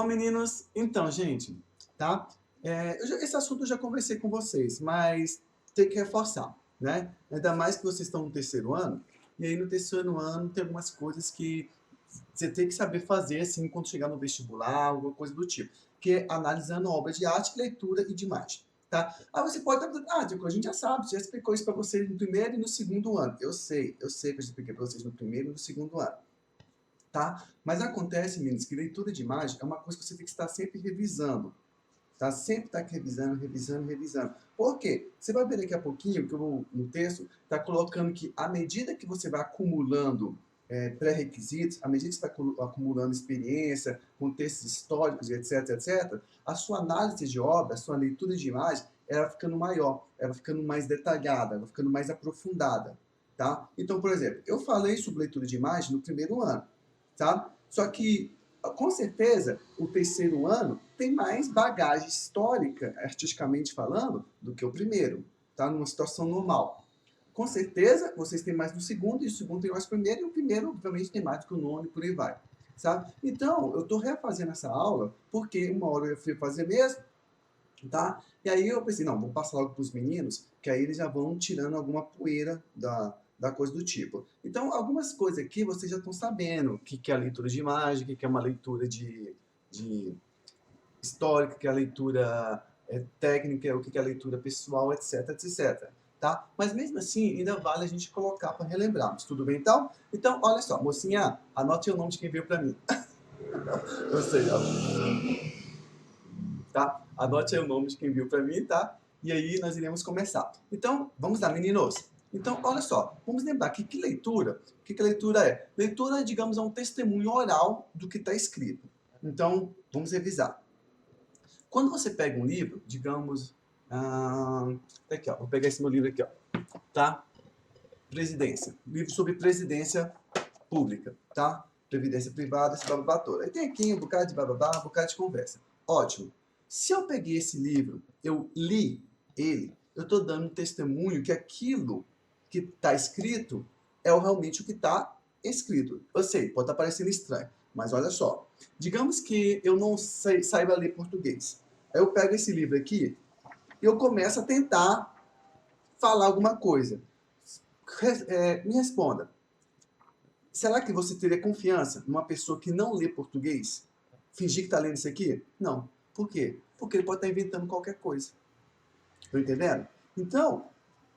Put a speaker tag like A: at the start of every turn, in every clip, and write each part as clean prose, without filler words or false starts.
A: meninos, então, gente, tá? Esse assunto eu já conversei com vocês, mas tem que reforçar, né? Ainda mais que vocês estão no terceiro ano, e aí no terceiro ano tem algumas coisas que você tem que saber fazer, assim, quando chegar no vestibular, alguma coisa do tipo, que é analisando obras de arte, leitura e de imagem, tá? Aí você pode estar pensando, Diego, a gente já sabe, já explicou isso para vocês no primeiro e no segundo ano. Eu sei que eu já expliquei para vocês no primeiro e no segundo ano. Tá? Mas acontece, meninos, que leitura de imagem é uma coisa que você tem que estar sempre revisando. Tá? Sempre estar revisando, revisando, revisando. Por quê? Você vai ver daqui a pouquinho, que eu vou, no texto, está colocando que à medida que você vai acumulando pré-requisitos, à medida que você vai acumulando experiência, contextos históricos, etc, etc, a sua análise de obra, a sua leitura de imagem, ela vai ficando maior, ela vai ficando mais detalhada, ela vai ficando mais aprofundada. Tá? Então, por exemplo, eu falei sobre leitura de imagem no primeiro ano, tá? Só que, com certeza, o terceiro ano tem mais bagagem histórica, artisticamente falando, do que o primeiro, tá? Numa situação normal. Com certeza, vocês têm mais do segundo, e o segundo tem mais do primeiro, e o primeiro, obviamente, tem mais do que o nono, e por aí vai, sabe? Então, eu estou refazendo essa aula, porque uma hora eu fui fazer mesmo, tá? E aí eu pensei, não, vou passar logo para os meninos, que aí eles já vão tirando alguma poeira da coisa do tipo. Então, algumas coisas aqui vocês já estão sabendo, o que é a leitura de imagem, o que é uma leitura de histórica, o que é a leitura técnica, o que é a leitura pessoal, etc, etc. Tá? Mas mesmo assim, ainda vale a gente colocar para relembrarmos. Tudo bem, então? Então, olha só, mocinha, anote o nome de quem veio para mim. Eu sei, ó. Tá? Anote aí o nome de quem viu para mim, tá? E aí nós iremos começar. Então, vamos lá, meninos. Então, olha só, vamos lembrar que leitura, o que a leitura é? Leitura, digamos, é um testemunho oral do que está escrito. Então, vamos revisar. Quando você pega um livro, digamos, aqui, ó, vou pegar esse meu livro aqui, ó, tá? Presidência, livro sobre presidência pública, tá? Previdência privada, esse bababá todo. Aí tem aqui um bocado de bababá, um bocado de conversa. Ótimo. Se eu peguei esse livro, eu li ele, eu estou dando um testemunho que aquilo que está escrito é realmente o que está escrito. Eu sei, pode estar parecendo estranho, mas olha só. Digamos que eu não saiba ler português. Aí eu pego esse livro aqui e eu começo a tentar falar alguma coisa. Me responda. Será que você teria confiança numa pessoa que não lê português? Fingir que está lendo isso aqui? Não. Por quê? Porque ele pode estar inventando qualquer coisa. Estão entendendo? Então,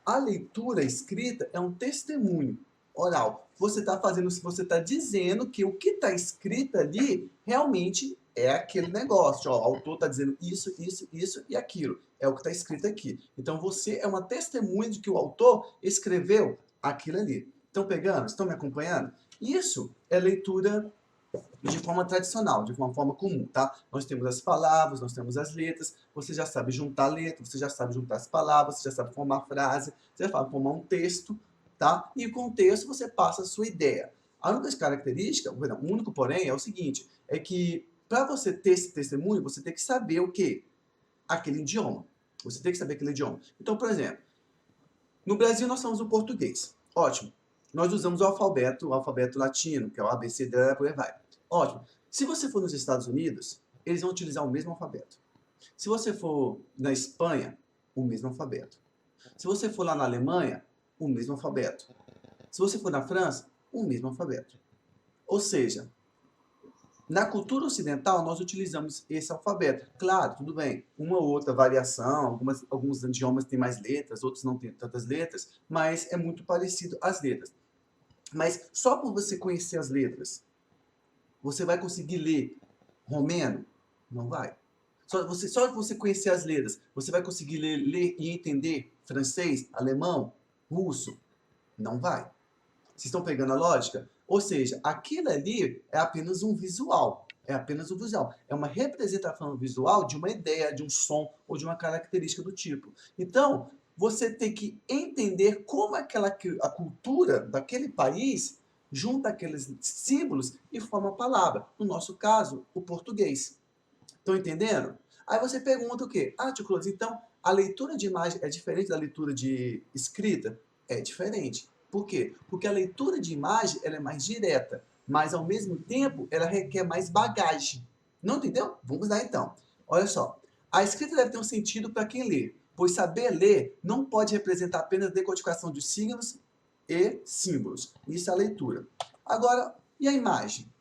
A: a leitura escrita é um testemunho oral. Você está fazendo, você está dizendo que o que está escrito ali realmente é aquele negócio. Ó, o autor está dizendo isso, isso, isso e aquilo. É o que está escrito aqui. Então você é uma testemunha de que o autor escreveu aquilo ali. Estão pegando? Estão me acompanhando? Isso é leitura de forma tradicional, de uma forma comum, tá? Nós temos as palavras, nós temos as letras, você já sabe juntar letras, você já sabe juntar as palavras, você já sabe formar frase, você já sabe formar um texto, tá? E com o texto você passa a sua ideia. A única característica, o único porém, é o seguinte, é que para você ter esse testemunho, você tem que saber o quê? Aquele idioma. Você tem que saber aquele idioma. Então, por exemplo, no Brasil nós temos o português. Ótimo. Nós usamos o alfabeto latino, que é o ABC, por aí vai. Ótimo. Se você for nos Estados Unidos, eles vão utilizar o mesmo alfabeto. Se você for na Espanha, o mesmo alfabeto. Se você for lá na Alemanha, o mesmo alfabeto. Se você for na França, o mesmo alfabeto. Ou seja, na cultura ocidental, nós utilizamos esse alfabeto. Claro, tudo bem, uma ou outra variação, alguns idiomas têm mais letras, outros não têm tantas letras, mas é muito parecido as letras. Mas só por você conhecer as letras, você vai conseguir ler romeno? Não vai. Só você conhecer as letras, você vai conseguir ler e entender francês, alemão, russo? Não vai. Vocês estão pegando a lógica? Ou seja, aquilo ali é apenas um visual. É apenas um visual. É uma representação visual de uma ideia, de um som ou de uma característica do tipo. Então, você tem que entender como a cultura daquele país junta aqueles símbolos e forma a palavra. No nosso caso, o português. Estão entendendo? Aí você pergunta o quê? Tio Close, então a leitura de imagem é diferente da leitura de escrita? É diferente. Por quê? Porque a leitura de imagem ela é mais direta, mas ao mesmo tempo ela requer mais bagagem. Não entendeu? Vamos lá então. Olha só. A escrita deve ter um sentido para quem lê, pois saber ler não pode representar apenas a decodificação de signos e símbolos. Isso é a leitura. Agora, e a imagem?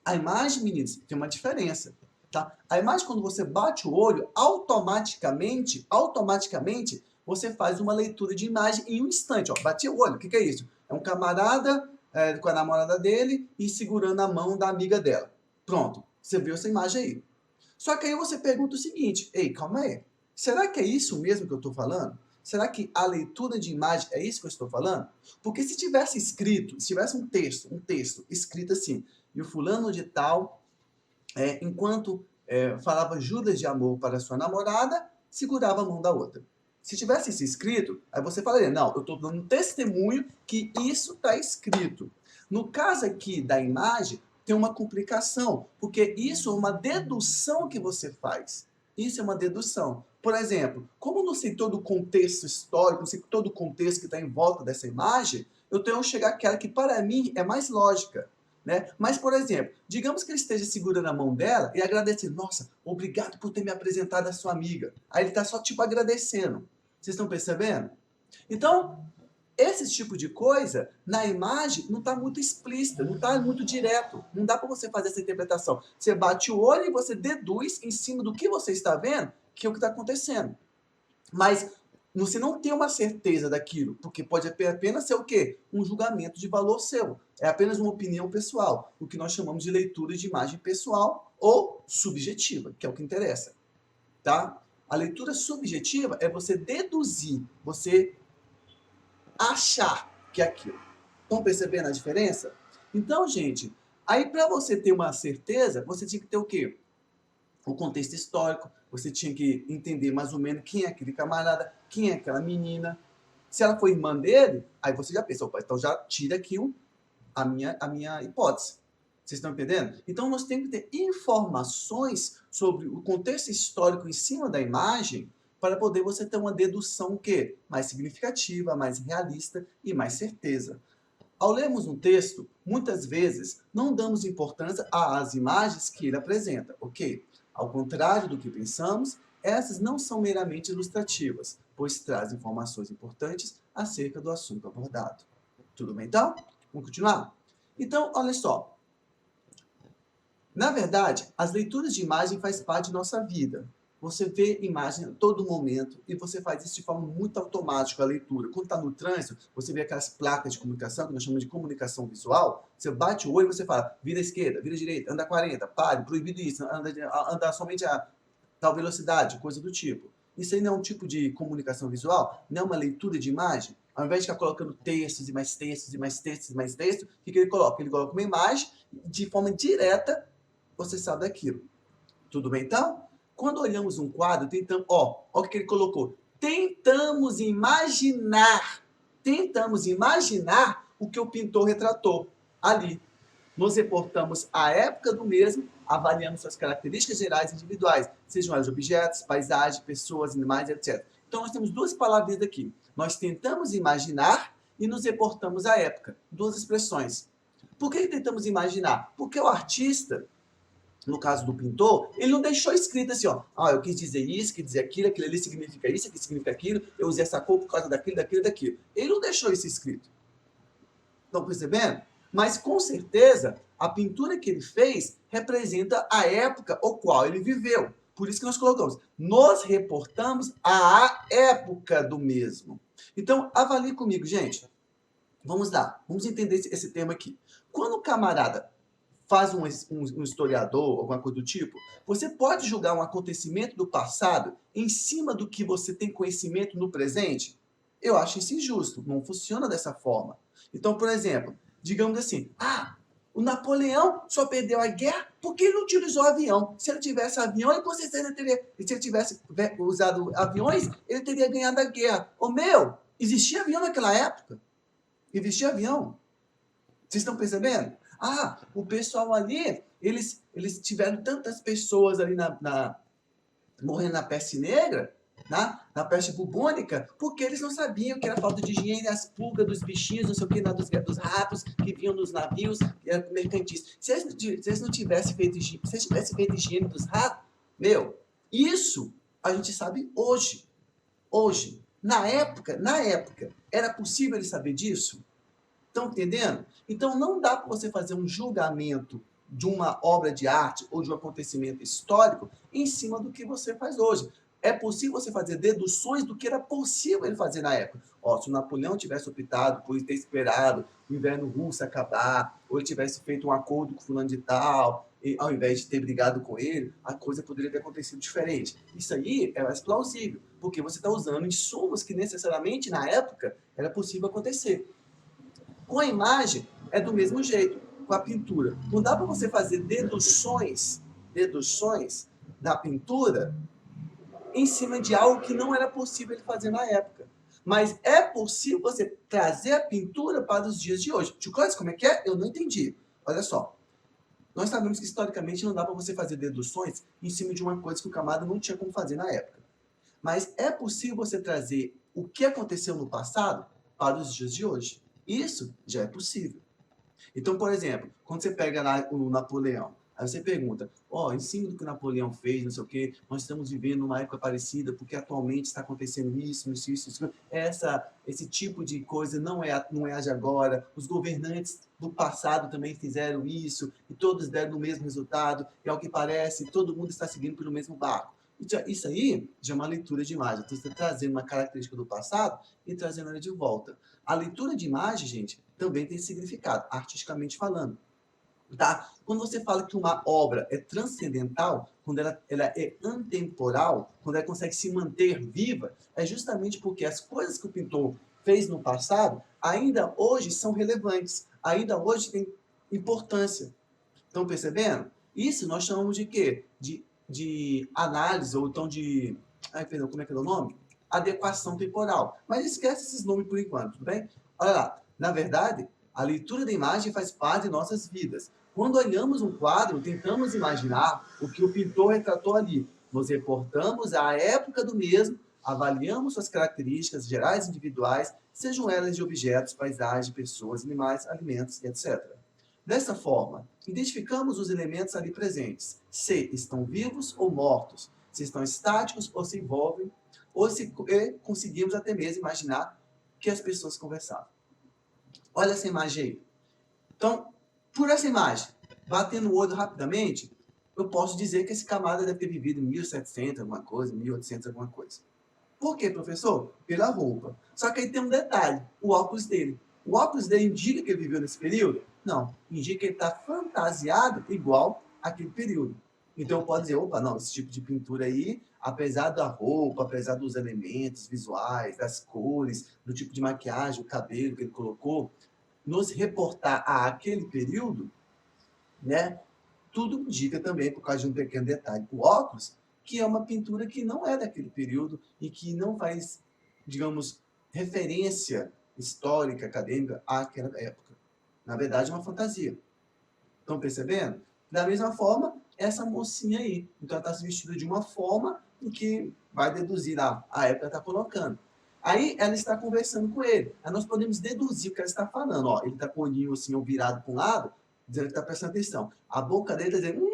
A: A imagem, meninos, tem uma diferença. Tá? A imagem, quando você bate o olho, automaticamente, você faz uma leitura de imagem em um instante. Ó, bati o olho, o que é isso? É um camarada com a namorada dele e segurando a mão da amiga dela. Pronto, você viu essa imagem aí. Só que aí você pergunta o seguinte, ei, calma aí, será que é isso mesmo que eu estou falando? Será que a leitura de imagem é isso que eu estou falando? Porque se tivesse escrito, se tivesse um texto escrito assim, e o fulano de tal, enquanto falava juras de amor para sua namorada, segurava a mão da outra. Se tivesse isso escrito, aí você falaria, não, eu estou dando um testemunho que isso está escrito. No caso aqui da imagem, tem uma complicação, porque isso é uma dedução que você faz. Isso é uma dedução. Por exemplo, como não sei todo o contexto histórico, não sei todo o contexto que está em volta dessa imagem, eu tenho que chegar àquela que, para mim, é mais lógica. Né? Mas, por exemplo, digamos que ele esteja segurando a mão dela e agradecendo. Nossa, obrigado por ter me apresentado a sua amiga. Aí ele está só, tipo, agradecendo. Vocês estão percebendo? Então, esse tipo de coisa, na imagem, não está muito explícita, não está muito direto. Não dá para você fazer essa interpretação. Você bate o olho e você deduz em cima do que você está vendo que é o que está acontecendo. Mas você não tem uma certeza daquilo, porque pode apenas ser o quê? Um julgamento de valor seu. É apenas uma opinião pessoal, o que nós chamamos de leitura de imagem pessoal ou subjetiva, que é o que interessa. Tá? A leitura subjetiva é você deduzir, você achar que é aquilo. Estão percebendo a diferença? Então, gente, aí para você ter uma certeza, você tinha que ter o quê? O contexto histórico, você tinha que entender mais ou menos quem é aquele camarada, quem é aquela menina. Se ela foi irmã dele, aí você já pensa, opa, então já tira aqui a minha hipótese. Vocês estão entendendo? Então nós temos que ter informações sobre o contexto histórico em cima da imagem para poder você ter uma dedução o quê? Mais significativa, mais realista e mais certeza. Ao lermos um texto, muitas vezes não damos importância às imagens que ele apresenta, ok? Ao contrário do que pensamos, essas não são meramente ilustrativas, pois trazem informações importantes acerca do assunto abordado. Tudo bem, então? Vamos continuar? Então, olha só. Na verdade, as leituras de imagem fazem parte de nossa vida. Você vê imagem a todo momento e você faz isso de forma muito automática, a leitura. Quando está no trânsito, você vê aquelas placas de comunicação, que nós chamamos de comunicação visual, você bate o olho e você fala, vira à esquerda, vira à direita, anda 40, pare, proibido isso, anda somente a tal velocidade, coisa do tipo. Isso aí não é um tipo de comunicação visual? Não é uma leitura de imagem? Ao invés de ficar colocando textos e mais textos e mais textos e mais textos, o que ele coloca? Ele coloca uma imagem de forma direta, você sabe daquilo. Tudo bem, então? Quando olhamos um quadro, tentamos... Ó o que ele colocou. Tentamos imaginar o que o pintor retratou ali. Nos reportamos à época do mesmo, avaliando suas características gerais individuais, sejam elas objetos, paisagem, pessoas, animais, etc. Então, nós temos duas palavras aqui. Nós tentamos imaginar e nos reportamos à época. Duas expressões. Por que tentamos imaginar? Porque o artista, no caso do pintor, ele não deixou escrito assim, ó, eu quis dizer isso, quis dizer aquilo, aquilo ali significa isso, aquilo significa aquilo, eu usei essa cor por causa daquilo, daquilo, daquilo. Ele não deixou isso escrito. Estão percebendo? Mas, com certeza, a pintura que ele fez representa a época o qual ele viveu. Por isso que nós colocamos, nos reportamos à época do mesmo. Então, avalie comigo, gente. Vamos lá, vamos entender esse tema aqui. Quando o camarada faz um historiador, alguma coisa do tipo, você pode julgar um acontecimento do passado em cima do que você tem conhecimento no presente? Eu acho isso injusto, não funciona dessa forma. Então, por exemplo, digamos assim, o Napoleão só perdeu a guerra porque ele não utilizou avião. Se ele tivesse avião, ele com certeza teria, se ele tivesse usado aviões, ele teria ganhado a guerra. Existia avião naquela época? Existia avião. Vocês estão percebendo? O pessoal ali, eles tiveram tantas pessoas ali morrendo na peste negra, na peste bubônica, porque eles não sabiam que era falta de higiene, as pulgas dos bichinhos, não sei o que, dos ratos que vinham nos navios mercantis. Se eles não tivessem feito higiene, se eles tivessem feito higiene dos ratos, meu, isso a gente sabe hoje. Hoje. Na época, era possível ele saber disso? Estão entendendo? Então não dá para você fazer um julgamento de uma obra de arte ou de um acontecimento histórico em cima do que você faz hoje. É possível você fazer deduções do que era possível ele fazer na época. Ó, se o Napoleão tivesse optado por ter esperado o inverno russo acabar, ou ele tivesse feito um acordo com o fulano de tal, e, ao invés de ter brigado com ele, a coisa poderia ter acontecido diferente. Isso aí é mais plausível, porque você está usando insumos que necessariamente na época era possível acontecer. Com a imagem, é do mesmo jeito, com a pintura. Não dá para você fazer deduções da pintura em cima de algo que não era possível ele fazer na época. Mas é possível você trazer a pintura para os dias de hoje. Chicotes, como é que é? Eu não entendi. Olha só. Nós sabemos que historicamente não dá para você fazer deduções em cima de uma coisa que o camarada não tinha como fazer na época. Mas é possível você trazer o que aconteceu no passado para os dias de hoje. Isso já é possível. Então, por exemplo, quando você pega o Napoleão, aí você pergunta, em cima do que o Napoleão fez, não sei o quê, nós estamos vivendo uma época parecida, porque atualmente está acontecendo isso. Esse tipo de coisa não é de agora. Os governantes do passado também fizeram isso, e todos deram o mesmo resultado, e ao que parece, todo mundo está seguindo pelo mesmo barco. Isso aí já é uma leitura de imagem. Então, você está trazendo uma característica do passado e trazendo ela de volta. A leitura de imagem, gente, também tem significado, artisticamente falando. Tá? Quando você fala que uma obra é transcendental, quando ela é antemporal, quando ela consegue se manter viva, é justamente porque as coisas que o pintor fez no passado ainda hoje são relevantes, ainda hoje têm importância. Estão percebendo? Isso nós chamamos de quê? De análise, ou então de... perdão, como é que é o nome? Adequação temporal. Mas esquece esses nomes por enquanto, tudo bem? Olha lá, na verdade, a leitura da imagem faz parte de nossas vidas. Quando olhamos um quadro, tentamos imaginar o que o pintor retratou ali. Nos reportamos à época do mesmo, avaliamos suas características gerais e individuais, sejam elas de objetos, paisagens, pessoas, animais, alimentos, etc. Dessa forma, identificamos os elementos ali presentes, se estão vivos ou mortos, se estão estáticos ou se envolvem, ou se conseguimos até mesmo imaginar que as pessoas conversavam. Olha essa imagem aí. Então, por essa imagem, batendo o olho rapidamente, eu posso dizer que esse camarada deve ter vivido em 1700 alguma coisa, 1800 alguma coisa. Por quê, professor? Pela roupa. Só que aí tem um detalhe, o óculos dele. O óculos dele indica que ele viveu nesse período? Não. Indica que ele está fantasiado igual àquele período. Então pode dizer, opa, não, esse tipo de pintura aí, apesar da roupa, apesar dos elementos visuais, das cores, do tipo de maquiagem, o cabelo que ele colocou, nos reportar àquele período, né? Tudo indica também, por causa de um pequeno detalhe, o óculos, que é uma pintura que não é daquele período e que não faz, digamos, referência histórica, acadêmica àquela época. Na verdade, é uma fantasia. Estão percebendo? Da mesma forma, essa mocinha aí. Então, ela está se vestida de uma forma em que vai deduzir a época está colocando. Aí, ela está conversando com ele. Aí, nós podemos deduzir o que ela está falando. Ó, ele está com o olhinho assim, virado para um lado, dizendo que está prestando atenção. A boca dele está dizendo,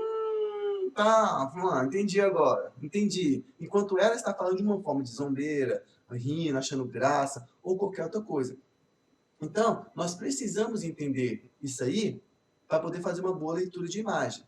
A: tá, entendi agora, entendi. Enquanto ela está falando de uma forma de zombeira, rindo, achando graça, ou qualquer outra coisa. Então, nós precisamos entender isso aí para poder fazer uma boa leitura de imagem.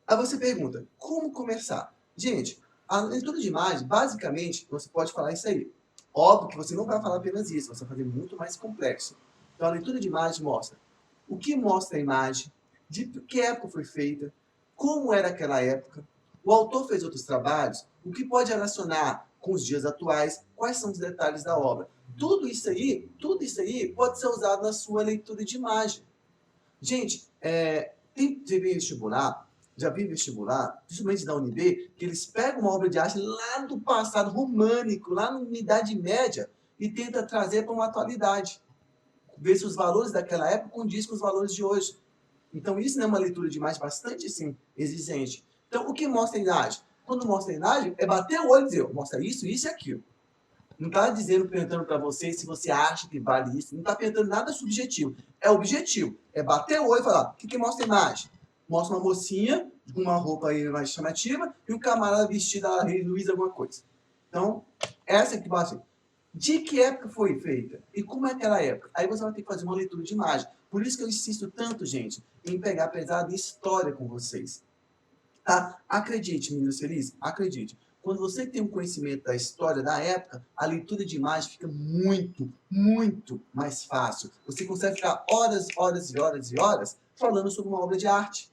A: Aí você pergunta, como começar? Gente, a leitura de imagem, basicamente, você pode falar isso aí. Óbvio que você não vai falar apenas isso, você vai fazer muito mais complexo. Então, a leitura de imagem mostra o que mostra a imagem, de que época foi feita, como era aquela época, o autor fez outros trabalhos, o que pode relacionar com os dias atuais, quais são os detalhes da obra. Tudo isso aí pode ser usado na sua leitura de imagem. Gente, teve vestibular, já vi vestibular, principalmente da UNB, que eles pegam uma obra de arte lá do passado românico, lá na Idade Média, e tenta trazer para uma atualidade. Ver se os valores daquela época condizem com os valores de hoje. Então, isso é uma leitura de imagem bastante, sim, exigente. Então, o que mostra a imagem? Quando mostra a imagem, é bater o olho e dizer, mostra isso, isso e aquilo. Não está dizendo, perguntando para você se você acha que vale isso. Não está perguntando nada subjetivo. É objetivo. É bater o olho e falar, o que mostra a imagem? Mostra uma mocinha com uma roupa aí mais chamativa e um camarada vestido a Rei Luiz alguma coisa. Então, essa é que basta. De que época foi feita? E como é aquela época? Aí você vai ter que fazer uma leitura de imagem. Por isso que eu insisto tanto, gente, em pegar pesado história com vocês. Tá? Acredite, meninos felizes, acredite. Quando você tem um conhecimento da história da época, a leitura de imagem fica muito, muito mais fácil. Você consegue ficar horas, horas e horas e horas falando sobre uma obra de arte.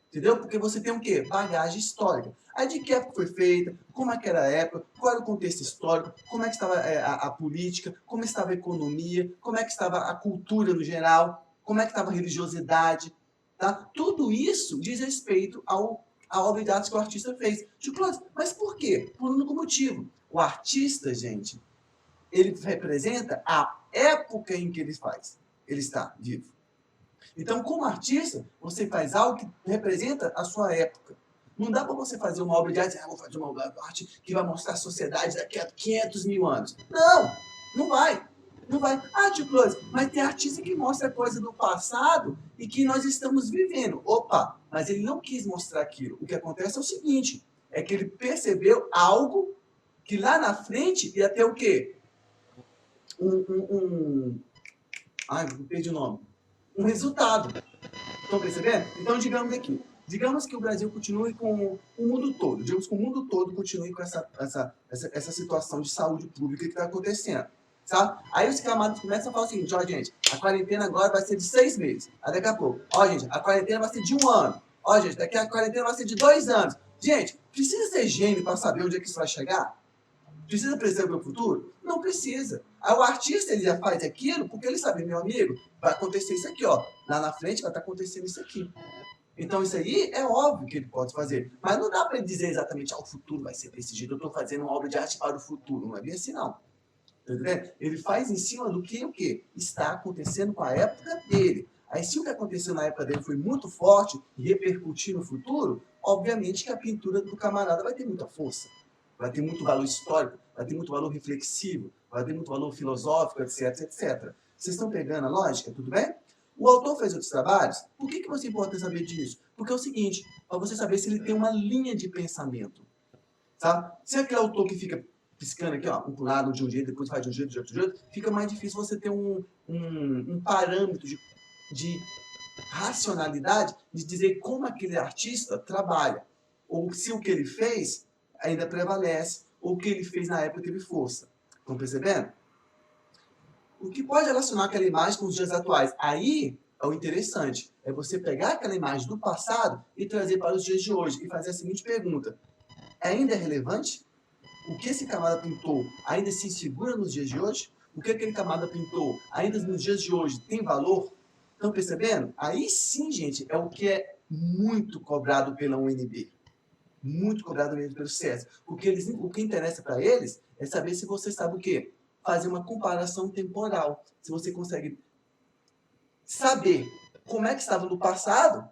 A: Entendeu? Porque você tem o quê? Bagagem histórica. Aí de que época foi feita, como é que era a época, qual era o contexto histórico, como é que estava a política, como estava a economia, como é que estava a cultura no geral, como é que estava a religiosidade. Tá? Tudo isso diz respeito à obra de arte que o artista fez. Tipo, mas por quê? Por um único motivo. O artista, gente, ele representa a época em que ele faz. Ele está vivo. Então, como artista, você faz algo que representa a sua época. Não dá para você fazer uma obra de arte, vou fazer uma obra de arte que vai mostrar a sociedade daqui a 500 mil anos. Não, não vai. Não vai. Ah, tio Close, mas tem artista que mostra coisa do passado e que nós estamos vivendo. Opa, mas ele não quis mostrar aquilo. O que acontece é o seguinte, é que ele percebeu algo que lá na frente ia ter o quê? Ai, perdi o nome. Um resultado. Estão percebendo? Então, digamos aqui. Digamos que o Brasil continue com o mundo todo. Digamos que o mundo todo continue com essa situação de saúde pública que está acontecendo. Sabe? Aí os camadas começam a falar o seguinte, ó, gente, a quarentena agora vai ser de 6 meses. Aí daqui a pouco, ó, gente, a quarentena vai ser de 1 ano. Ó, gente, daqui a quarentena vai ser de 2 anos. Gente, precisa ser gênio para saber onde é que isso vai chegar? Precisa prever o futuro? Não precisa. Aí o artista ele já faz aquilo porque ele sabe, meu amigo, vai acontecer isso aqui, ó. Lá na frente vai estar acontecendo isso aqui. Então isso aí é óbvio que ele pode fazer. Mas não dá para ele dizer exatamente, o futuro vai ser desse jeito. Eu estou fazendo uma obra de arte para o futuro. Não é bem assim, não. Entendeu? Ele faz em cima do que o quê? Está acontecendo com a época dele. Aí se o que aconteceu na época dele foi muito forte e repercutir no futuro, obviamente que a pintura do camarada vai ter muita força. Vai ter muito valor histórico, vai ter muito valor reflexivo, vai ter muito valor filosófico, etc, etc. Vocês estão pegando a lógica, tudo bem? O autor fez outros trabalhos. Por que você importa saber disso? Porque é o seguinte, para você saber se ele tem uma linha de pensamento. Sabe? Se é aquele autor que fica piscando aqui, ó, um lado de um jeito, depois faz de um jeito, de outro jeito, fica mais difícil você ter um parâmetro de racionalidade de dizer como aquele artista trabalha. Ou se o que ele fez ainda prevalece, ou o que ele fez na época teve força. Estão percebendo? O que pode relacionar aquela imagem com os dias atuais? Aí é o interessante. É você pegar aquela imagem do passado e trazer para os dias de hoje e fazer a seguinte pergunta. Ainda é relevante? O que esse camarada pintou ainda se segura nos dias de hoje? O que aquele camarada pintou ainda nos dias de hoje tem valor? Estão percebendo? Aí sim, gente, é o que é muito cobrado pela UNB. Muito cobrado mesmo pelo SESC. Porque o que interessa para eles é saber se você sabe o quê? Fazer uma comparação temporal. Se você consegue saber como é que estava no passado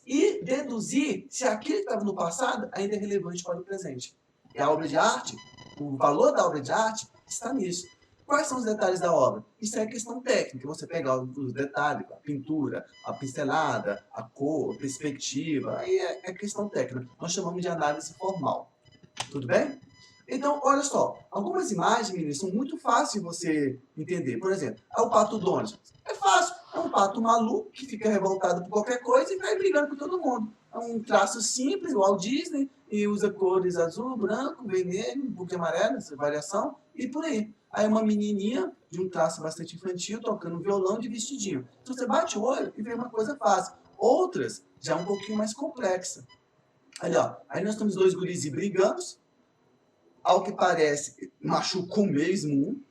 A: e deduzir se aquilo que estava no passado ainda é relevante para o presente. E a obra de arte, o valor da obra de arte está nisso. Quais são os detalhes da obra? Isso é questão técnica. Você pegar os detalhes, a pintura, a pincelada, a cor, a perspectiva, aí é questão técnica. Nós chamamos de análise formal. Tudo bem? Então, olha só. Algumas imagens, meninas, são muito fáceis de você entender. Por exemplo, o Pato Donald. É fácil. É um pato maluco que fica revoltado por qualquer coisa e vai brigando com todo mundo. É um traço simples, o Walt Disney, e usa cores azul, branco, vermelho, um pouco de amarelo, essa variação, e por aí. Aí uma menininha de um traço bastante infantil tocando violão de vestidinho. Então você bate o olho e vê uma coisa fácil. Outras já um pouquinho mais complexa. Ali, ó. Aí nós temos 2 guris brigando. Ao que parece, machucou mesmo um,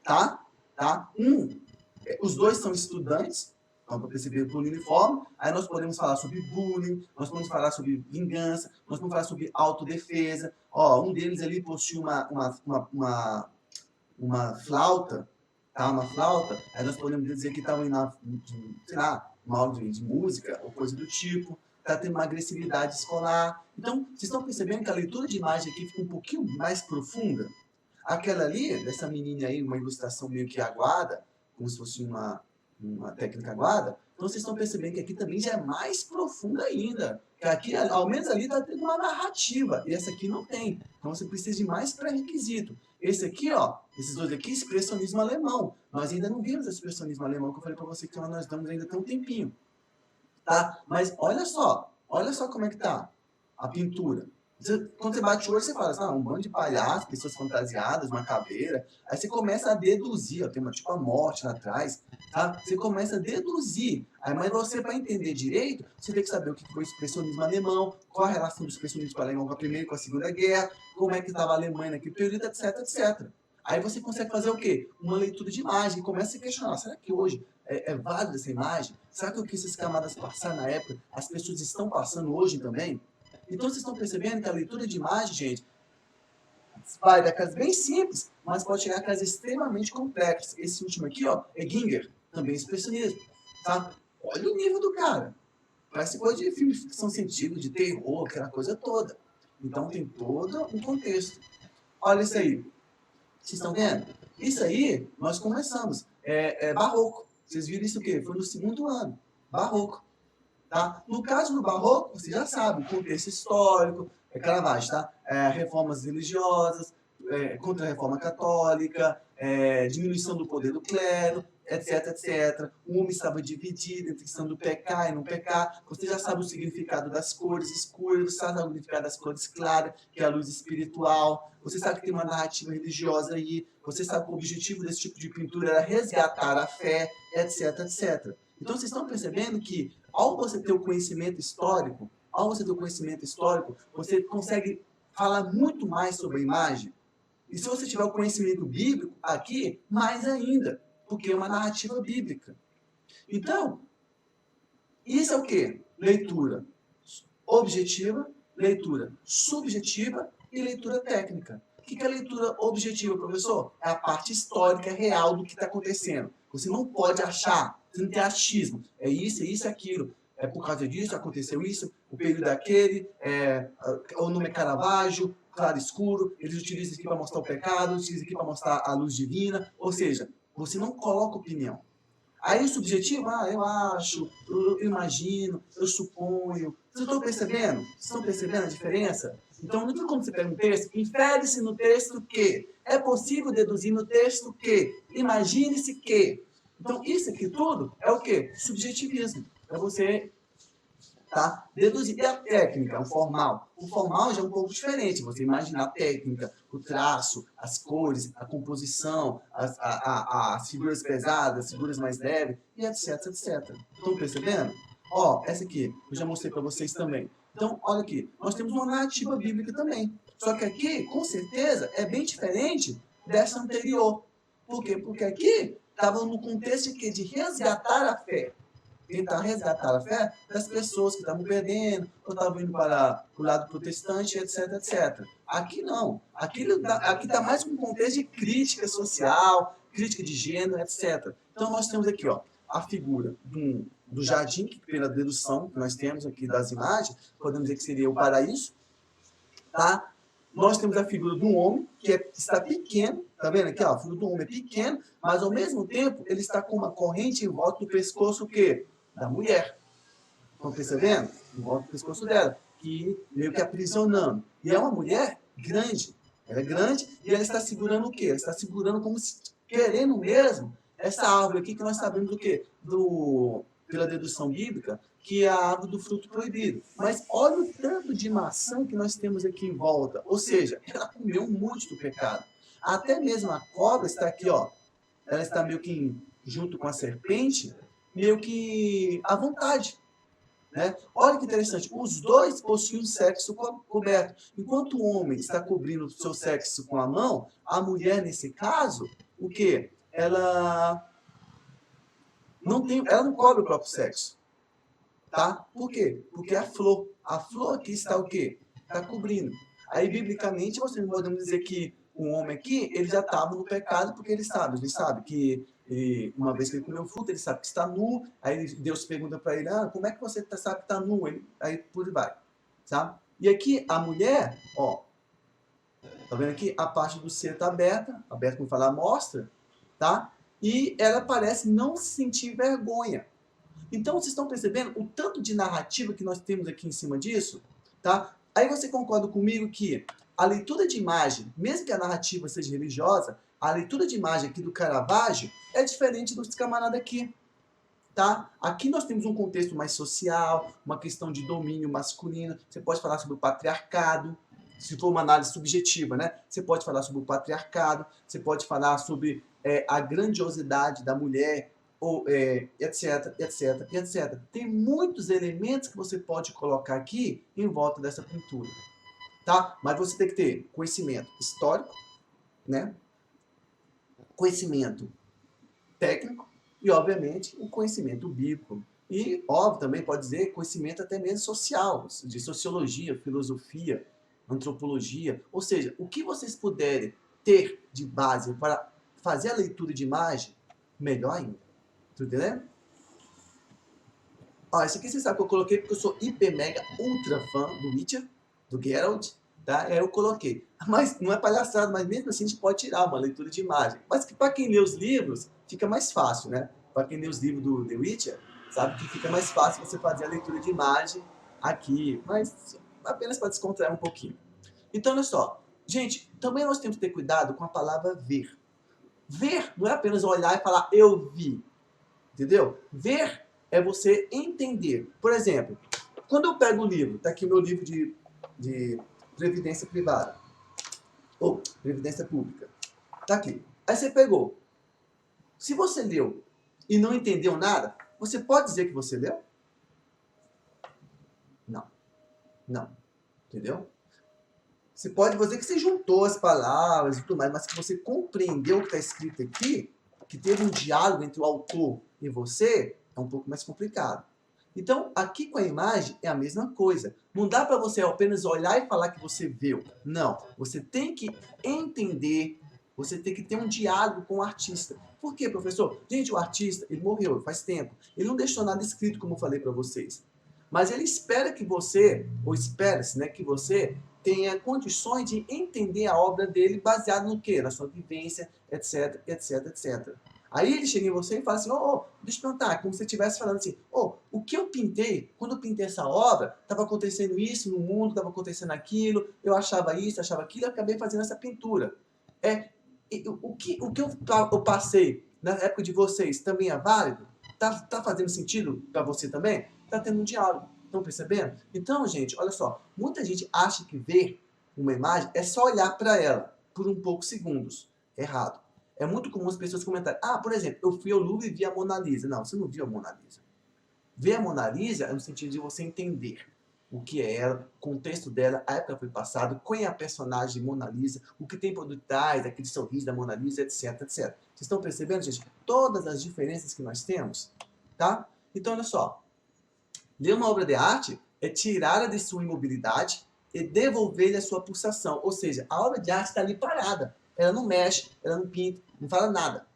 A: tá? Os 2 são estudantes, então para perceber pelo uniforme. Aí nós podemos falar sobre bullying, nós podemos falar sobre vingança, nós podemos falar sobre autodefesa. Ó, um deles ali possui uma flauta, tá? Uma flauta. Aí nós podemos dizer que estava sei lá, uma aula de música ou coisa do tipo. está tendo uma agressividade escolar. Então, vocês estão percebendo que a leitura de imagem aqui fica um pouquinho mais profunda? Aquela ali, dessa menina aí, uma ilustração meio que aguada, como se fosse uma técnica aguada, então vocês estão percebendo que aqui também já é mais profunda ainda. Que aqui, ao menos ali, está tendo uma narrativa, e essa aqui não tem. Então você precisa de mais pré-requisito. Esse aqui, ó, esses dois aqui, expressionismo alemão. Nós ainda não vimos expressionismo alemão, que eu falei para você que nós damos ainda tem um tempinho. Tá? Mas olha só como é que tá a pintura. Quando você bate o olho, você fala assim, um bando de palhaços, pessoas fantasiadas, uma caveira. Aí você começa a deduzir, ó, tem uma tipo a morte lá atrás, tá? Você começa a deduzir. Aí, mas você, para entender direito, você tem que saber o que foi o expressionismo alemão, qual a relação do expressionismo alemão com a Primeira e com a Segunda Guerra, como é que estava a Alemanha naquele período, etc, etc. Aí você consegue fazer o quê? Uma leitura de imagem, e começa a se questionar, será que hoje é válida essa imagem? Será que o que essas camadas passaram na época, as pessoas estão passando hoje também? Então vocês estão percebendo que a leitura de imagem, gente, vai da casa bem simples, mas pode chegar a casa extremamente complexas. Esse último aqui, ó, é Ginger, também expressionismo, tá? Olha o nível do cara. Parece coisa de filme de ficção científica, de terror, aquela coisa toda. Então tem todo um contexto. Olha isso aí. Vocês estão vendo? Isso aí, nós começamos. É barroco. Vocês viram isso o quê? Foi no segundo ano. Barroco. Tá? No caso do barroco, você já sabe, contexto histórico, Caravaggio, tá? Reformas religiosas, contra a reforma católica, diminuição do poder do clero, etc, etc. O homem estava dividido entre questão do pecar e não pecar. Você já sabe o significado das cores escuras, você sabe o significado das cores claras, que é a luz espiritual. Você sabe que tem uma narrativa religiosa aí. Você sabe que o objetivo desse tipo de pintura era resgatar a fé, etc, etc. Então, vocês estão percebendo que, ao você ter o conhecimento histórico, você consegue falar muito mais sobre a imagem. E se você tiver o conhecimento bíblico, aqui, mais ainda, porque é uma narrativa bíblica. Então, isso é o quê? Leitura objetiva, leitura subjetiva e leitura técnica. O que é leitura objetiva, professor? É a parte histórica real do que está acontecendo. Você não pode achar, você não tem achismo. É isso, aquilo. É por causa disso, aconteceu isso, o período daquele, o nome é Caravaggio, claro escuro, eles utilizam isso aqui para mostrar o pecado, utilizam isso aqui para mostrar a luz divina, ou seja, você não coloca opinião. Aí o subjetivo, eu acho, eu imagino, eu suponho. Vocês estão percebendo? Vocês estão percebendo a diferença? Então, não tem como você pega um texto, infere-se no texto que, é possível deduzir no texto que, imagine-se que. Então, isso aqui tudo é o quê? Subjetivismo. É você deduzir. E a técnica, o formal? O formal já é um pouco diferente. Você imaginar a técnica, o traço, as cores, a composição, as figuras pesadas, as figuras mais leves, e etc, etc. Estão percebendo? Ó, essa aqui, eu já mostrei para vocês também. Então, olha aqui, nós temos uma narrativa bíblica também. Só que aqui, com certeza, é bem diferente dessa anterior. Por quê? Porque aqui estava no contexto de resgatar a fé. Tentar resgatar a fé das pessoas que estavam perdendo, ou estavam indo para o lado protestante, etc, etc. Aqui não. Aqui está mais um contexto de crítica social, crítica de gênero, etc. Então nós temos aqui, ó, a figura do jardim, que pela dedução que nós temos aqui das imagens, podemos dizer que seria o paraíso, tá? Nós temos a figura de um homem que está pequeno, tá vendo aqui, ó, a figura do homem é pequeno, mas ao mesmo tempo ele está com uma corrente em volta do pescoço, o quê? Da mulher. Estão percebendo? Em volta do pescoço dela, que meio que aprisionando. E é uma mulher grande. Ela é grande e ela está segurando o quê? Ela está segurando como se querendo mesmo essa árvore aqui que nós sabemos do quê? Pela dedução bíblica, que é a árvore do fruto proibido. Mas olha o tanto de maçã que nós temos aqui em volta. Ou seja, ela comeu um monte do pecado. Até mesmo a cobra está aqui, ó. Ela está meio que junto com a serpente, meio que à vontade. Né? Olha que interessante, os dois possuem o sexo coberto. Enquanto o homem está cobrindo o seu sexo com a mão, a mulher, nesse caso, o quê? Ela não cobre o próprio sexo. Tá? Por quê? Porque a flor aqui está o quê? Está cobrindo. Aí, biblicamente, você não podemos dizer que o homem aqui, ele já estava no pecado, porque ele sabe que E uma vez que ele comeu fruta, ele sabe que está nu. Aí Deus pergunta para ele, como é que você sabe que está nu? Aí por aí vai, sabe? E aqui a mulher, ó, tá vendo aqui? A parte do ser está aberta como falar mostra, tá? E ela parece não se sentir vergonha. Então vocês estão percebendo o tanto de narrativa que nós temos aqui em cima disso, tá? Aí você concorda comigo que a leitura de imagem, mesmo que a narrativa seja religiosa, a leitura de imagem aqui do Caravaggio é diferente dos camaradas aqui, tá? Aqui nós temos um contexto mais social, uma questão de domínio masculino. Você pode falar sobre o patriarcado, se for uma análise subjetiva, né? Você pode falar sobre o patriarcado, você pode falar sobre a grandiosidade da mulher, ou, etc, etc, etc. Tem muitos elementos que você pode colocar aqui em volta dessa pintura, tá? Mas você tem que ter conhecimento histórico, né? Conhecimento técnico e, obviamente, o conhecimento bíblico. E, óbvio, também pode dizer conhecimento até mesmo social, de sociologia, filosofia, antropologia. Ou seja, o que vocês puderem ter de base para fazer a leitura de imagem, melhor ainda. Tá entendendo? Ó, isso aqui você sabe que eu coloquei porque eu sou hiper mega ultra fã do Witcher, do Geralt, tá? Aí eu coloquei. Mas não é palhaçada, mas mesmo assim a gente pode tirar uma leitura de imagem. Mas que para quem lê os livros, fica mais fácil, né? Para quem lê os livros do The Witcher, sabe que fica mais fácil você fazer a leitura de imagem aqui, mas apenas para descontrair um pouquinho. Então, olha só. Gente, também nós temos que ter cuidado com a palavra ver. Ver não é apenas olhar e falar, eu vi. Entendeu? Ver é você entender. Por exemplo, quando eu pego o livro, tá aqui o meu livro de Previdência Privada, ou Previdência Pública, tá aqui. Aí você pegou. Se você leu e não entendeu nada, você pode dizer que você leu? Não. Não. Entendeu? Você pode dizer que você juntou as palavras e tudo mais, mas que você compreendeu o que está escrito aqui, que teve um diálogo entre o autor e você, é um pouco mais complicado. Então, aqui com a imagem é a mesma coisa. Não dá para você apenas olhar e falar que você viu. Não. Você tem que entender, você tem que ter um diálogo com o artista. Por quê, professor? Gente, o artista, ele morreu faz tempo. Ele não deixou nada escrito, como eu falei para vocês. Mas ele espera que você, ou espera-se, né, que você tenha condições de entender a obra dele baseado no quê? Na sua vivência, etc, etc, etc. Aí ele chega em você e fala assim, deixa eu perguntar, como se você estivesse falando assim, o que eu pintei, quando eu pintei essa obra, estava acontecendo isso no mundo, estava acontecendo aquilo, eu achava isso, achava aquilo, eu acabei fazendo essa pintura. O que eu passei na época de vocês também é válido? Tá fazendo sentido para você também? Tá tendo um diálogo. Estão percebendo? Então, gente, olha só. Muita gente acha que ver uma imagem é só olhar para ela por um poucos segundos. Errado. É muito comum as pessoas comentarem. Por exemplo, eu fui ao Louvre e vi a Mona Lisa. Não, você não viu a Mona Lisa. Ver a Mona Lisa é no sentido de você entender o que é ela, o contexto dela, a época foi passada, quem é a personagem Mona Lisa, o que tem por detrás, aquele sorriso da Mona Lisa, etc, etc. Vocês estão percebendo, gente? Todas as diferenças que nós temos, tá? Então, olha só. Ler uma obra de arte é tirá-la de sua imobilidade e devolver-lhe a sua pulsação. Ou seja, a obra de arte está ali parada. Ela não mexe, ela não pinta, não fala nada.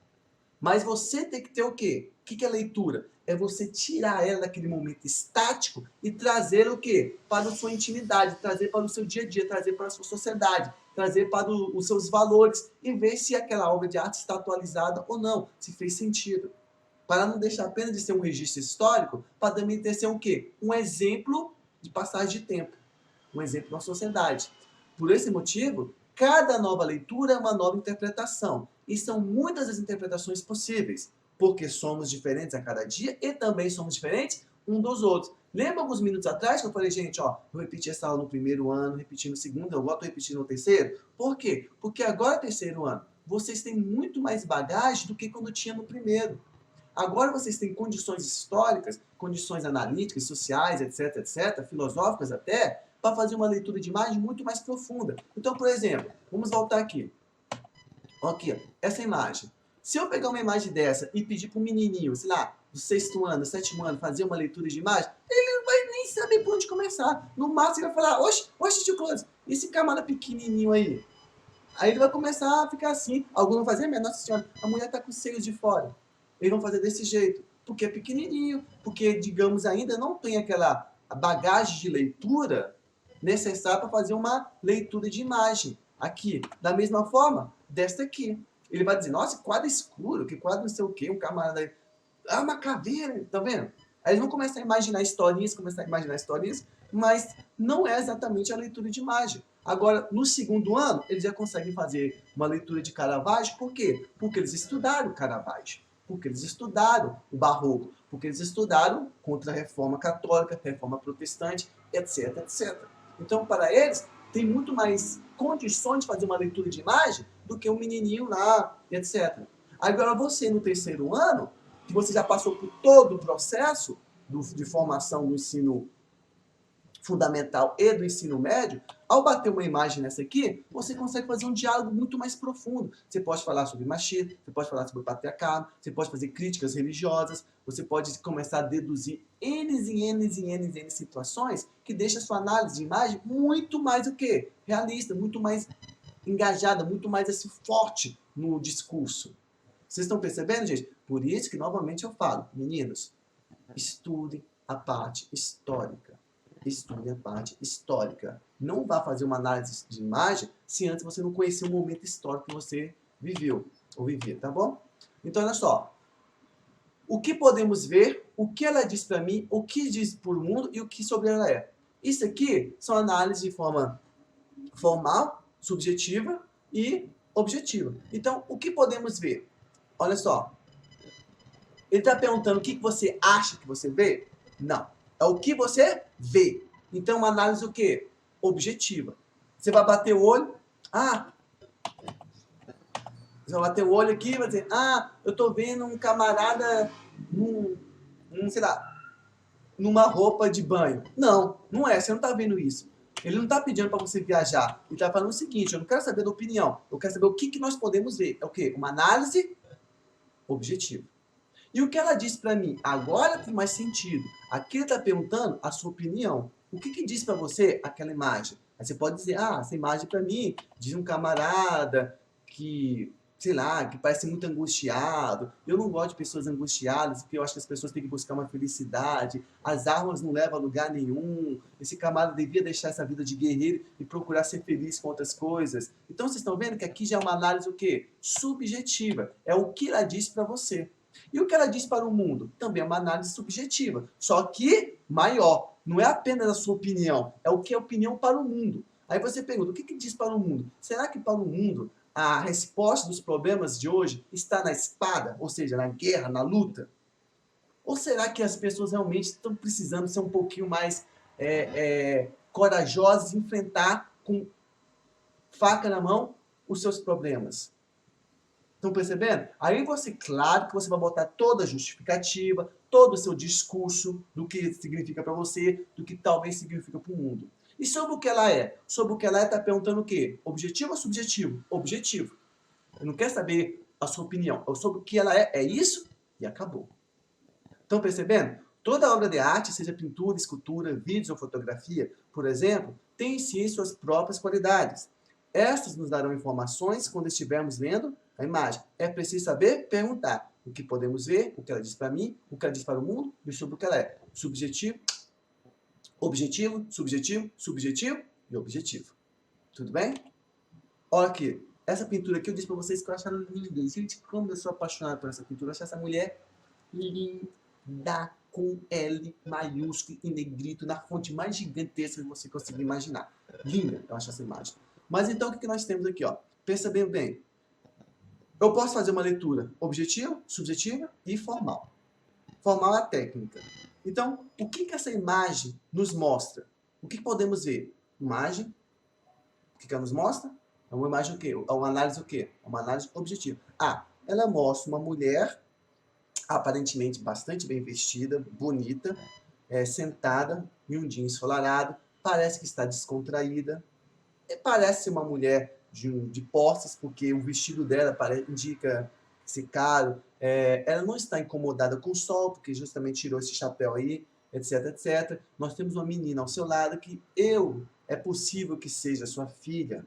A: Mas você tem que ter o quê? O que é leitura? É você tirar ela daquele momento estático e trazer o quê? Para a sua intimidade, trazer para o seu dia a dia, trazer para a sua sociedade, trazer para os seus valores e ver se aquela obra de arte está atualizada ou não, se fez sentido. Para não deixar apenas de ser um registro histórico, para também ter ser o quê? Um exemplo de passagem de tempo. Um exemplo na sociedade. Por esse motivo, cada nova leitura é uma nova interpretação. E são muitas as interpretações possíveis, porque somos diferentes a cada dia e também somos diferentes um dos outros. Lembra alguns minutos atrás que eu falei, gente, eu repeti essa aula no primeiro ano, repeti no segundo, eu volto a repetir no terceiro? Por quê? Porque agora é terceiro ano. Vocês têm muito mais bagagem do que quando tinha no primeiro. Agora vocês têm condições históricas, condições analíticas, sociais, etc, etc, filosóficas até, para fazer uma leitura de imagem muito mais profunda. Então, por exemplo, vamos voltar aqui. Aqui, essa imagem. Se eu pegar uma imagem dessa e pedir para um menininho, sei lá, do sexto ano, sétimo ano, fazer uma leitura de imagem, ele não vai nem saber por onde começar. No máximo ele vai falar, oxe, tio Clóvis, esse camada pequenininho aí? Aí ele vai começar a ficar assim. Alguns vão fazer, minha Nossa Senhora, a mulher está com os seios de fora. eles vão fazer desse jeito, porque é pequenininho, porque, digamos, ainda não tem aquela bagagem de leitura necessária para fazer uma leitura de imagem. Aqui, da mesma forma, desta aqui. Ele vai dizer, nossa, quadro escuro, que quadro não sei o quê, um camarada aí. Ah, uma caveira, tá vendo? Aí eles vão começar a imaginar historinhas, mas não é exatamente a leitura de imagem. Agora, no segundo ano, eles já conseguem fazer uma leitura de Caravaggio, por quê? Porque eles estudaram Caravaggio, porque eles estudaram o Barroco, porque eles estudaram contra a Reforma Católica, Reforma Protestante, etc, etc. Então, para eles, tem muito mais condições de fazer uma leitura de imagem do que um menininho lá, etc. Agora, você, no terceiro ano, que você já passou por todo o processo de formação do ensino fundamental e do ensino médio, ao bater uma imagem nessa aqui, você consegue fazer um diálogo muito mais profundo. Você pode falar sobre machismo, você pode falar sobre patriarcado, você pode fazer críticas religiosas, você pode começar a deduzir N situações que deixa a sua análise de imagem muito mais o quê? Realista, muito mais engajada, muito mais assim, forte no discurso. Vocês estão percebendo, gente? Por isso que, novamente, eu falo, meninos, estudem a parte histórica. Estudem a parte histórica. Não vá fazer uma análise de imagem se antes você não conhecer o momento histórico que você viveu ou vivia, tá bom? Então, olha só. O que podemos ver, o que ela diz para mim, o que diz por mundo e o que sobre ela é. Isso aqui são análises de forma formal, subjetiva e objetiva. Então, o que podemos ver? Olha só. Ele está perguntando o que você acha que você vê? Não. É o que você vê. Então, uma análise o quê? Objetiva. Você vai bater o olho. Você vai bater o olho aqui e vai dizer, eu estou vendo um camarada sei lá, numa roupa de banho. Não, não é. Você não está vendo isso. Ele não está pedindo para você viajar. Ele está falando o seguinte, eu não quero saber da opinião. Eu quero saber o que nós podemos ver. É o quê? Uma análise objetiva. E o que ela disse para mim agora tem mais sentido. Aqui ele está perguntando a sua opinião. O que diz para você aquela imagem? Aí você pode dizer, essa imagem para mim diz um camarada que, sei lá, que parece muito angustiado. Eu não gosto de pessoas angustiadas, porque eu acho que as pessoas têm que buscar uma felicidade. As armas não levam a lugar nenhum. Esse camarada devia deixar essa vida de guerreiro e procurar ser feliz com outras coisas. Então vocês estão vendo que aqui já é uma análise o quê? Subjetiva. É o que ela disse para você. E o que ela diz para o mundo? Também é uma análise subjetiva, só que maior. Não é apenas a sua opinião, é o que é opinião para o mundo. Aí você pergunta, o que diz para o mundo? Será que para o mundo a resposta dos problemas de hoje está na espada, ou seja, na guerra, na luta? Ou será que as pessoas realmente estão precisando ser um pouquinho mais corajosas e enfrentar com faca na mão os seus problemas? Estão percebendo? Aí você, claro que você vai botar toda a justificativa, todo o seu discurso do que significa para você, do que talvez significa para o mundo. E sobre o que ela é? Sobre o que ela é, está perguntando o quê? Objetivo ou subjetivo? Objetivo. Eu não quero saber a sua opinião. Sobre o que ela é isso e acabou. Estão percebendo? Toda obra de arte, seja pintura, escultura, vídeos ou fotografia, por exemplo, tem em si suas próprias qualidades. Estas nos darão informações quando estivermos lendo a imagem. É preciso saber perguntar o que podemos ver, o que ela diz para mim, o que ela diz para o mundo e sobre o que ela é. Subjetivo, objetivo, subjetivo, subjetivo e objetivo. Tudo bem? Olha aqui. Essa pintura aqui eu disse para vocês que eu acho ela linda. Gente, como eu sou apaixonado por essa pintura. Eu acho essa mulher linda, com L maiúsculo em negrito, na fonte mais gigantesca que você conseguir imaginar. Linda, eu acho essa imagem. Mas então, o que nós temos aqui? Ó? Pensa bem. Eu posso fazer uma leitura objetiva, subjetiva e formal. Formal é a técnica. Então, o que essa imagem nos mostra? O que podemos ver? Imagem. O que ela nos mostra? É uma imagem o quê? É uma análise o quê? É uma análise objetiva. Ela mostra uma mulher aparentemente bastante bem vestida, bonita, sentada em um dia ensolarado, parece que está descontraída, parece uma mulher de posses, porque o vestido dela indica ser caro, ela não está incomodada com o sol, porque justamente tirou esse chapéu aí, etc, etc. Nós temos uma menina ao seu lado que é possível que seja sua filha,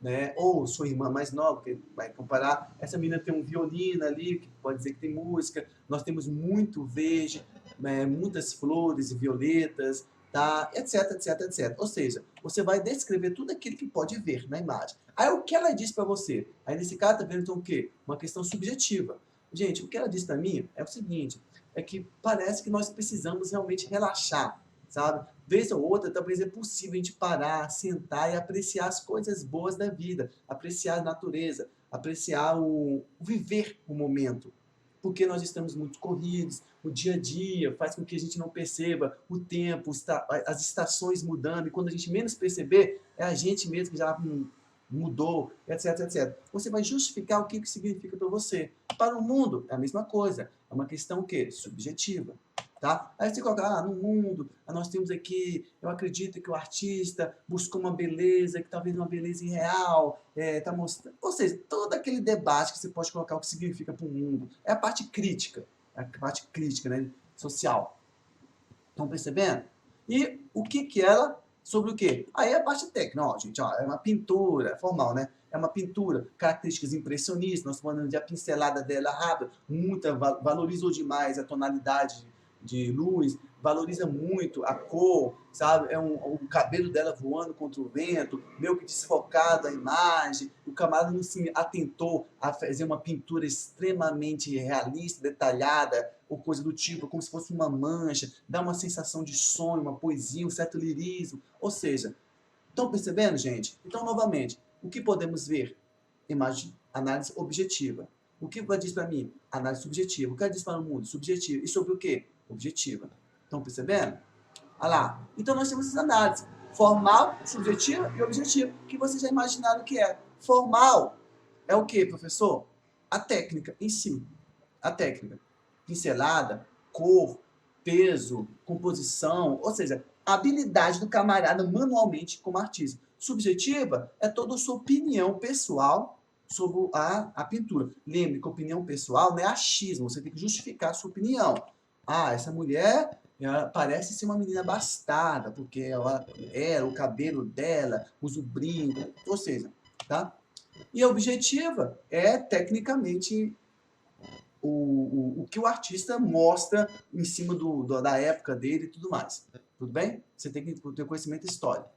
A: né? Ou sua irmã mais nova, que vai comparar, essa menina tem um violino ali, que pode dizer que tem música, nós temos muito verde, né? Muitas flores e violetas, tá? Etc, etc, etc. Ou seja, você vai descrever tudo aquilo que pode ver na imagem. Aí o que ela diz para você? Aí nesse caso tá vendo então o quê? Uma questão subjetiva. Gente, o que ela diz para mim é o seguinte, é que parece que nós precisamos realmente relaxar, sabe? Vez ou outra, talvez é possível a gente parar, sentar e apreciar as coisas boas da vida, apreciar a natureza, apreciar o viver o momento. Porque nós estamos muito corridos, o dia a dia faz com que a gente não perceba o tempo, as estações mudando, e quando a gente menos perceber, é a gente mesmo que já mudou, etc, etc. Você vai justificar o que significa para você. Para o mundo, é a mesma coisa. É uma questão o quê? Subjetiva. Tá? Aí você coloca, no mundo, nós temos aqui, eu acredito que o artista buscou uma beleza, que talvez uma beleza irreal, tá mostrando. Ou seja, todo aquele debate que você pode colocar o que significa para o mundo. É a parte crítica, né, social. Estão percebendo? E o que ela, sobre o quê? Aí é a parte técnica, ó, gente, ó, é uma pintura, formal, né? É uma pintura, características impressionistas, nós falando de a pincelada dela rápida, valorizou demais a tonalidade de luz, valoriza muito a cor, sabe? O cabelo dela voando contra o vento, meio que desfocado a imagem, o camarada não se atentou a fazer uma pintura extremamente realista, detalhada, ou coisa do tipo, como se fosse uma mancha, dá uma sensação de sonho, uma poesia, um certo lirismo, ou seja, estão percebendo, gente? Então, novamente, o que podemos ver? Imagem, análise objetiva. O que vai dizer para mim? Análise subjetiva. O que ela diz para o mundo? Subjetiva. E sobre o quê? Objetiva. Estão percebendo? Olha lá. Então, nós temos essas análises. Formal, subjetiva e objetiva, que vocês já imaginaram o que é. Formal é o quê, professor? A técnica em si. A técnica. Pincelada, cor, peso, composição, ou seja, a habilidade do camarada manualmente como artista. Subjetiva é toda a sua opinião pessoal sobre a pintura. Lembre que opinião pessoal não é achismo, você tem que justificar a sua opinião. Essa mulher parece ser uma menina abastada, porque ela o cabelo dela, usa o brinco, ou seja, tá? E a objetiva é, tecnicamente, o que o artista mostra em cima da época dele e tudo mais. Tudo bem? Você tem que ter conhecimento histórico.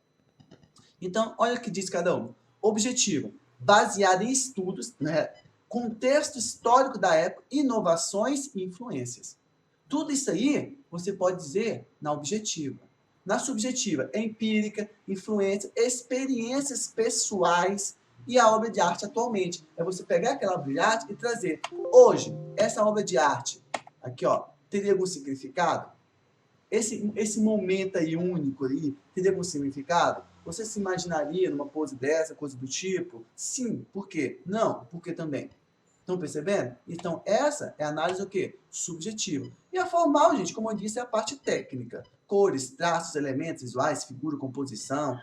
A: Então, olha o que diz cada um. Objetivo, baseado em estudos, né, contexto histórico da época, inovações e influências. Tudo isso aí você pode dizer na objetiva. Na subjetiva, é empírica, influência, experiências pessoais e a obra de arte atualmente. É você pegar aquela obra de arte e trazer. Hoje, essa obra de arte, aqui ó, teria algum significado? Esse momento aí único aí, teria algum significado? Você se imaginaria numa pose dessa, coisa do tipo? Sim. Por quê? Não. Por que também? Estão percebendo? Então, essa é a análise o quê? Subjetiva. E a formal, gente, como eu disse, é a parte técnica. Cores, traços, elementos visuais, figura, composição,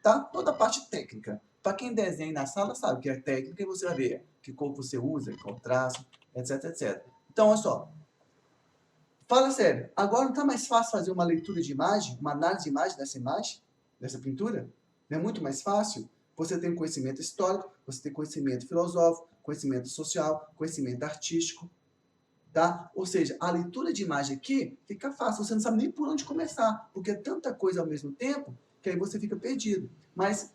A: tá? Toda a parte técnica. Para quem desenha na sala sabe que é técnica e você vai ver que cor você usa, qual traço, etc, etc. Então, olha só. Fala sério, agora não está mais fácil fazer uma leitura de imagem, uma análise de imagem, dessa pintura? Não é muito mais fácil? Você tem conhecimento histórico, você tem conhecimento filosófico, conhecimento social, conhecimento artístico, tá? Ou seja, a leitura de imagem aqui fica fácil, você não sabe nem por onde começar, porque é tanta coisa ao mesmo tempo que aí você fica perdido. Mas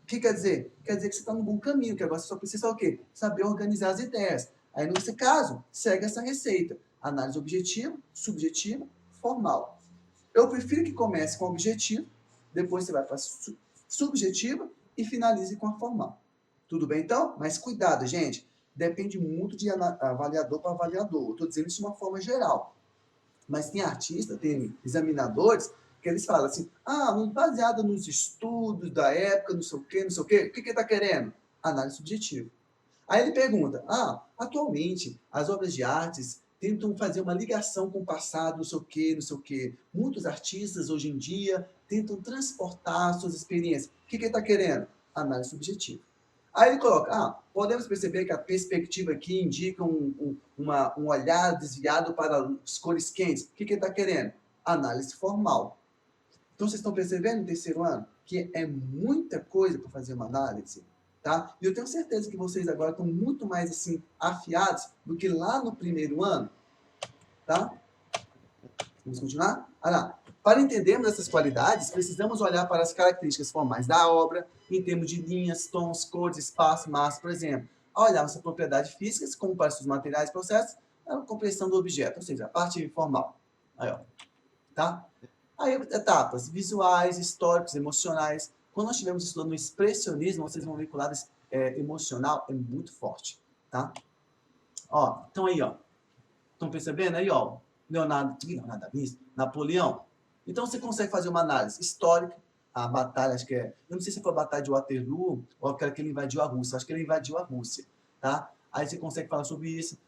A: o que quer dizer? Quer dizer que você está no bom caminho, que agora você só precisa o quê? Saber organizar as ideias. Aí, nesse caso, segue essa receita. Análise objetiva, subjetiva, formal. Eu prefiro que comece com objetivo, depois você vai para subjetiva e finalize com a formal. Tudo bem, então? Mas cuidado, gente. Depende muito de avaliador para avaliador. Estou dizendo isso de uma forma geral. Mas tem artista, tem examinadores, que eles falam assim, baseado nos estudos da época, não sei o quê, o que ele está querendo? Análise subjetiva. Aí ele pergunta, atualmente, as obras de artes tentam fazer uma ligação com o passado, não sei o quê. Muitos artistas, hoje em dia, tentam transportar suas experiências. O que ele está querendo? Análise subjetiva. Aí ele coloca, podemos perceber que a perspectiva aqui indica um olhar desviado para as cores quentes. O que ele está querendo? Análise formal. Então, vocês estão percebendo no terceiro ano? que é muita coisa para fazer uma análise, tá? E eu tenho certeza que vocês agora estão muito mais, assim, afiados do que lá no primeiro ano, tá? Vamos continuar? Olha lá. Para entendermos essas qualidades, precisamos olhar para as características formais da obra, em termos de linhas, tons, cores, espaço, massa, por exemplo. Ao olhar suas propriedades físicas, como para seus materiais e processos, é a compreensão do objeto, ou seja, a parte formal. Aí, ó. Tá? Aí, etapas visuais, históricos, emocionais. Quando nós estivermos estudando o expressionismo, vocês vão ver que o lado emocional é muito forte. Tá? Ó, então aí, ó. Estão percebendo aí, ó? Leonardo da Vinci, Napoleão. Então você consegue fazer uma análise histórica, a batalha, acho que é, eu não sei se foi a batalha de Waterloo ou aquela que ele invadiu a Rússia, acho que ele invadiu a Rússia, tá? Aí você consegue falar sobre isso.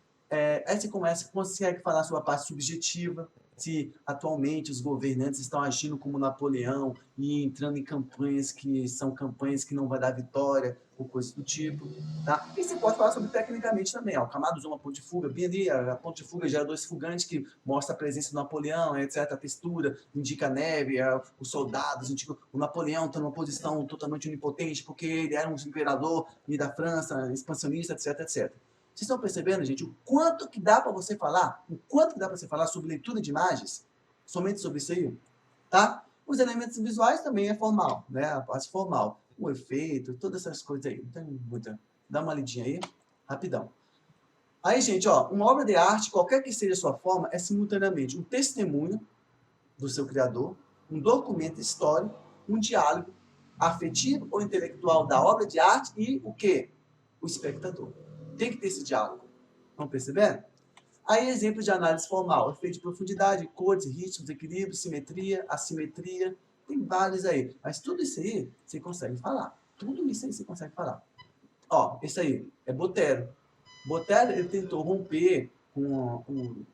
A: Aí você consegue falar sobre a parte subjetiva, se atualmente os governantes estão agindo como Napoleão e entrando em campanhas que são campanhas que não vai dar vitória, ou coisa do tipo, tá? E você pode falar sobre tecnicamente também, ó, o Camado usou uma ponte de fuga, bem ali, a ponte de fuga gera dois fugantes que mostra a presença do Napoleão, etc, a textura, indica a neve, os soldados, indica o Napoleão está numa posição totalmente onipotente, porque ele era um imperador da França, expansionista, etc, etc. Vocês estão percebendo, gente, o quanto que dá para você falar? O quanto que dá para você falar sobre leitura de imagens? Somente sobre isso aí, tá? Os elementos visuais também é formal, né? A parte formal. O efeito, todas essas coisas aí. Não tem muita. Dá uma lidinha aí, rapidão. Aí, gente, ó, uma obra de arte, qualquer que seja a sua forma, é simultaneamente um testemunho do seu criador, um documento histórico, um diálogo afetivo ou intelectual da obra de arte e o quê? O espectador. Tem que ter esse diálogo. Estão percebendo? Aí, exemplos de análise formal. Efeito de profundidade, cores, ritmos, equilíbrio, simetria, assimetria. Tem vários aí. Mas tudo isso aí você consegue falar. Tudo isso aí você consegue falar. Ó, esse aí é Botero. Botero, ele tentou romper com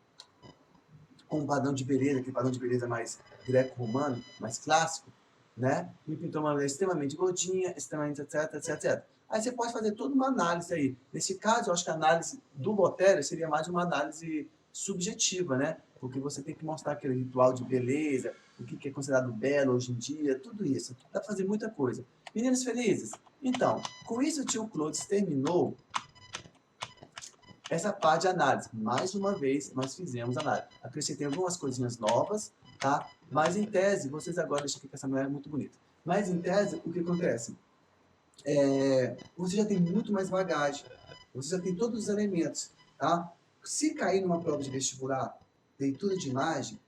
A: o padrão de beleza, aquele padrão de beleza mais greco-romano, mais clássico, né? E pintou uma mulher extremamente gordinha, extremamente etc, etc, etc. Aí você pode fazer toda uma análise aí. Nesse caso, eu acho que a análise do Botero seria mais uma análise subjetiva, né? Porque você tem que mostrar aquele ritual de beleza, o que é considerado belo hoje em dia, tudo isso. Dá para fazer muita coisa. Meninos felizes? Então, com isso o tio Clodes terminou essa parte de análise. Mais uma vez, nós fizemos análise. Acrescentei algumas coisinhas novas, tá? Mas em tese, vocês agora, deixa aqui que essa mulher é muito bonita. Mas em tese, o que acontece? Você já tem muito mais bagagem. Você já tem todos os elementos, tá? Se cair numa prova de vestibular, leitura de imagem,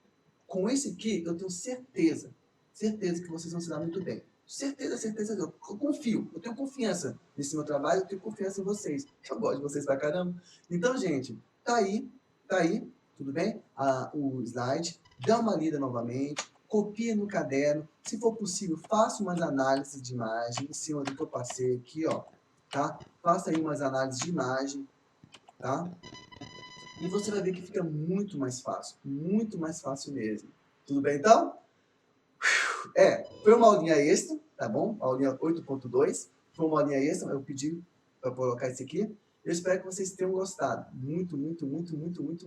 A: com esse aqui, eu tenho certeza que vocês vão se dar muito bem. Certeza, eu confio, eu tenho confiança nesse meu trabalho, eu tenho confiança em vocês. Eu gosto de vocês pra caramba. Então, gente, tá aí, tudo bem? O slide, dá uma lida novamente, copia no caderno, se for possível, faça umas análises de imagem em cima do que eu passei aqui, ó, tá? Faça aí umas análises de imagem, tá? E você vai ver que fica muito mais fácil mesmo. Tudo bem, então? Foi uma aulinha extra, tá bom? Aulinha 8.2. Foi uma aulinha extra, eu pedi para colocar isso aqui. Eu espero que vocês tenham gostado. Muito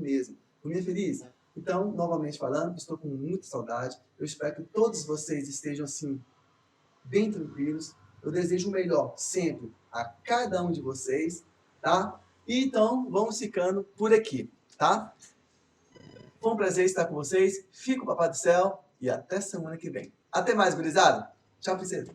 A: mesmo. Fui feliz? Então, novamente falando, estou com muita saudade. Eu espero que todos vocês estejam, assim, bem tranquilos. Eu desejo o melhor sempre a cada um de vocês, tá? E então, vamos ficando por aqui, tá? Foi um prazer estar com vocês. Fico, Papai do Céu, e até semana que vem. Até mais, gurizada. Tchau, princesa.